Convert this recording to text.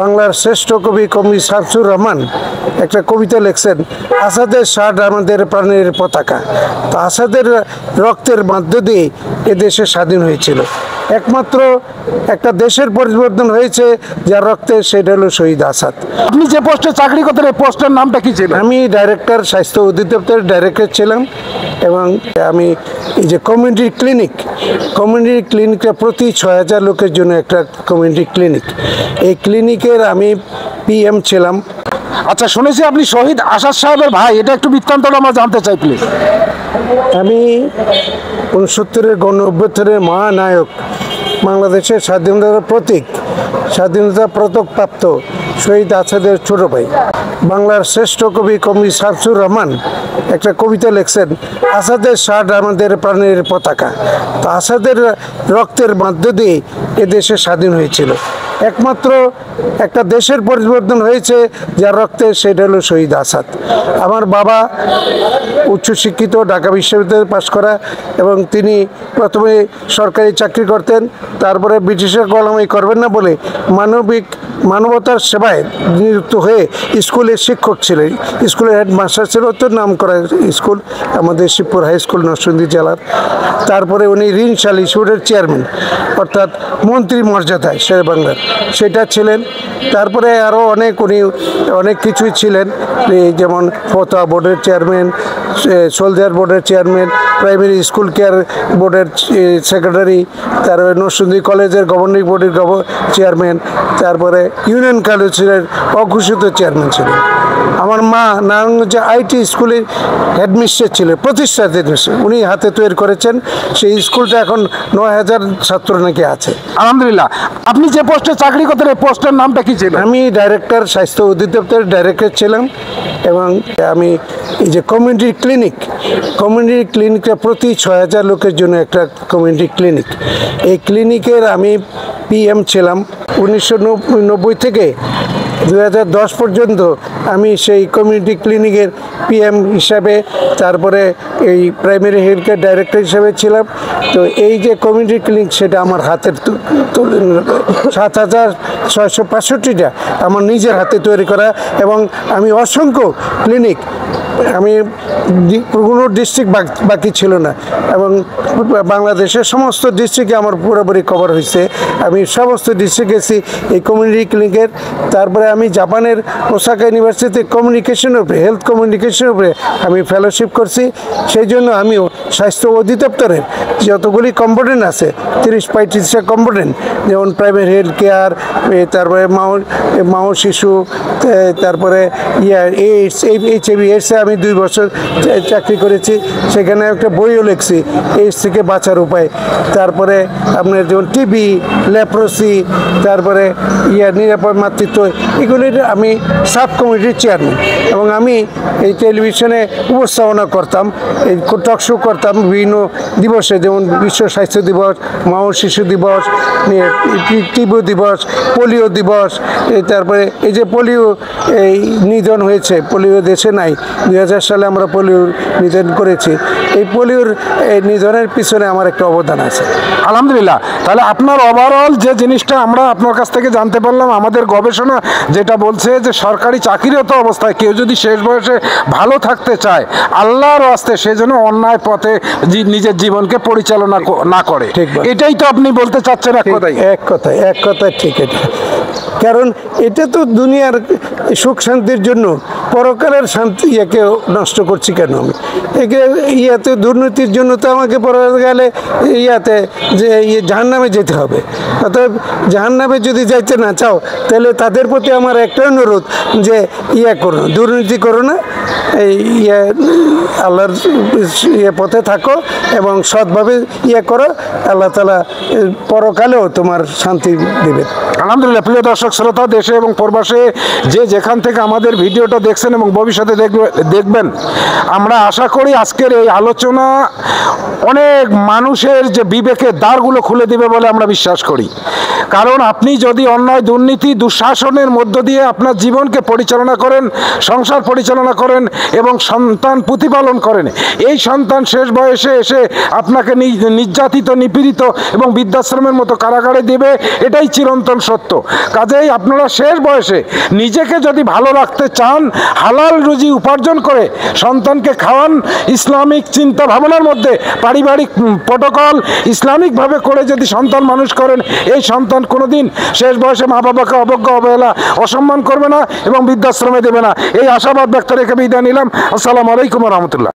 বাংলার শ্রেষ্ঠ কবি শামসুর রহমান একটা কবিতা লিখছেন, আসাদের শার্ট আমাদের প্রাণের পতাকা। তো আসাদের রক্তের মধ্য দিয়ে এদেশে স্বাধীন হয়েছিল। একমাত্র একটা দেশের পরিবর্তন হয়েছে যার রক্তে, সেটা হলো শহীদ আসাদ। আপনি যে পোস্টে চাকরি করতেন এই পোস্টের নামটা কি ছিল? আমি ডাইরেক্টর, স্বাস্থ্য অধিদপ্তরের ডাইরেক্টর ছিলাম। এবং আমি এই যে কমিউনিটি ক্লিনিকটা প্রতি ৬,০০০ লোকের জন্য একটা কমিউনিটি ক্লিনিক, এই ক্লিনিকের আমি PM ছিলাম। আচ্ছা, শুনেছি আপনি শহীদ আসাদ সাহেবের ভাই, এটা একটু বৃত্তান্তটা আমরা জানতে চাই প্লিজ। আমি ৬৯-এর গণ অভ্যুত্থানের মহানায়ক, বাংলাদেশের স্বাধীনতার প্রতীক, স্বাধীনতা পদক প্রাপ্ত শহীদ আসাদের ছোট ভাই। বাংলার শ্রেষ্ঠ কবি শামসুর রহমান একটা কবিতা লিখছেন, আসাদের শার্ট আমাদের প্রাণের পতাকা। তো আসাদের রক্তের মধ্য দিয়ে এদেশে স্বাধীন হয়েছিল। একমাত্র একটা দেশের পরিবর্তন হয়েছে যার রক্তে, সেটা হলো শহীদ আসাদ। আমার বাবা উচ্চশিক্ষিত, ঢাকা বিশ্ববিদ্যালয়ে পাশ করা, এবং তিনি প্রথমে সরকারি চাকরি করতেন, তারপরে ব্রিটিশের গোলামি করবেন না বলে মানবতার সেবায় নিযুক্ত হয়ে স্কুলের শিক্ষক ছিলেন, স্কুলের হেডমাস্টার ছিল। তো নাম করা স্কুল আমাদের শিবপুর হাই স্কুল, নরসিংদী জেলার। তারপরে উনি ঋণ সালিশ বোর্ডের চেয়ারম্যান, অর্থাৎ মন্ত্রী মর্যাদায় শের বাংলার, সেটা ছিলেন। তারপরে আরও অনেক কিছুই ছিলেন, যেমন ফতোয়া বোর্ডের চেয়ারম্যান, সোলজার বোর্ডের চেয়ারম্যান, প্রাইমারি স্কুল কেয়ার বোর্ডের সেক্রেটারি, তারপরে নরসিংদী কলেজের গভর্নিং বোর্ডের চেয়ারম্যান, তারপরে ইউনিয়ন কাউন্সিলের অঘোষিত চেয়ারম্যান ছিলেন। আমার মা নারায়ণগঞ্জে IT স্কুলের হেডমিস্ট্রেস ছিলেন, প্রতিষ্ঠাতা হেডমিস্ট্রেস, উনি হাতে তৈরি করেছেন। সেই স্কুলটা এখন ৯,০০০ ছাত্র নাকি আছে। আলহামদুলিল্লাহ। আপনি যে পোস্টে চাকরি করতেন এই পোস্টের নামটা কি ছিল? আমি ডাইরেক্টর, স্বাস্থ্য অধিদপ্তরের ডাইরেক্টর ছিলাম। এবং আমি এই যে কমিউনিটি ক্লিনিকটা প্রতি ৬,০০০ লোকের জন্য একটা কমিউনিটি ক্লিনিক, এই ক্লিনিকের আমি PM ছিলাম। ১৯৯০ থেকে ২০১০ পর্যন্ত আমি সেই কমিউনিটি ক্লিনিকের PM হিসাবে, তারপরে এই প্রাইমারি হেলথ কেয়ার ডাইরেক্টর হিসাবে ছিলাম। তো এই যে কমিউনিটি ক্লিনিক, সেটা আমার হাতের ৭,৬৬৫টা আমার নিজের হাতে তৈরি করা। এবং আমি অসংখ্য ক্লিনিক, আমি কোনো ডিস্ট্রিক্ট বাকি ছিল না, এবং বাংলাদেশের সমস্ত ডিস্ট্রিক্টে আমার পুরোপুরি কভার হয়েছে। আমি সমস্ত ডিস্ট্রিক্ট গেছি এই কমিউনিটি ক্লিনিকের। তারপরে আমি জাপানের ওসাকা ইউনিভার্সিটিতে কমিউনিকেশনের উপরে, হেলথ কমিউনিকেশনের উপরে আমি ফেলোশিপ করছি। সেই জন্য আমিও স্বাস্থ্য অধিদপ্তরের যতগুলি কম্পোনেন্ট আছে, ৩০-৩৫টা কম্পোনেন্ট, যেমন প্রাইভেট হেলথ কেয়ার, তারপরে মা ও শিশু, তারপরে এইডস, HIV এইডসে আমি 2 বছর চাকরি করেছি। সেখানে একটা বইও লিখছি, এইডস থেকে বাঁচার উপায়। তারপরে আপনার যেমন TB, লেপ্রোসি, তারপরে নিরাপদ মাতৃত্ব, এগুলির আমি সাব কমিটির চেয়ারম্যান। এবং আমি এই টেলিভিশনে উপস্থাপনা করতাম, এই টক শো করতাম বিভিন্ন দিবসে, যেমন বিশ্ব স্বাস্থ্য দিবস, মা ও শিশু দিবস, TB দিবস, পোলিও দিবস। তারপরে এই যে পোলিও এই নিধন হয়েছে, পোলিও দেশে নাই, 2000 সালে আমরা পোলিওর নিধন করেছি। এই পোলিওর নিধনের পিছনে আমার একটা অবদান আছে। আলহামদুলিল্লাহ। তাহলে আপনার ওভারঅল যে জিনিসটা আমরা আপনার কাছ থেকে জানতে পারলাম, আমাদের গবেষণা যেটা বলছে যে সরকারি চাকরিরত অবস্থায় কেউ যদি শেষ বয়সে ভালো থাকতে চায়, আল্লাহর রাস্তে সে যেন অন্যায় পথে নিজের জীবনকে পরিচালনা না করে। এটাই তো আপনি বলতে চাচ্ছেন? এক কথায় ঠিক। এটা কারণ এটা তো দুনিয়ার সুখ শান্তির জন্য, পরকালের শান্তি ইয়াকে নষ্ট করছি কেন আমি? ইয়াতে দুর্নীতির জন্য তো আমাকে পরকালে ইয়াতে যে জাহান্নামে যেতে হবে। অতএব জাহান্নামে যদি যাইতে না চাও, তাহলে তাদের প্রতি আমার একটা অনুরোধ যে করো না, দুর্নীতি করো না, এই আল্লাহর পথে থাকো এবং সৎভাবে করো। আল্লাহ তাআলা পরকালেও তোমার শান্তি দেবে। আলহামদুলিল্লাহ। প্রিয় দর্শক শ্রোতা, দেশে এবং প্রবাসে যে যেখান থেকে আমাদের ভিডিওটা দেখছেন, দেখছেন এবং ভবিষ্যতে দেখবেন। আমরা আশা করি আজকের এই আলোচনা অনেক মানুষের যে বিবেকের দ্বারগুলো খুলে দিবে বলে আমরা বিশ্বাস করি। কারণ আপনি যদি অন্যায়, দুর্নীতি, দুঃশাসনের মধ্য দিয়ে আপনার জীবনকে পরিচালনা করেন, সংসার পরিচালনা করেন এবং সন্তান প্রতিপালন করেন, এই সন্তান শেষ বয়সে এসে আপনাকে নির্যাতিত, নিপীড়িত এবং বৃদ্ধাশ্রমের মতো কারাগারে দেবে, এটাই চিরন্তন সত্য। কাজেই আপনারা শেষ বয়সে নিজেকে যদি ভালো রাখতে চান, হালাল রুজি উপার্জন করে সন্তানকে খাওয়ান, ইসলামিক চিন্তা ভাবনার মধ্যে পারিবারিক প্রটোকল ইসলামিকভাবে করে যদি সন্তান মানুষ করেন, এই সন্তান কোনোদিন শেষ বয়সে মা বাবাকে অবজ্ঞা, অবহেলা, অসম্মান করবে না এবং বৃদ্ধাশ্রমে দেবে না। এই আশাবাদ ব্যক্ত রেখে বিদায় নিলাম। আসসালামু আলাইকুম রহমতুল্লাহ।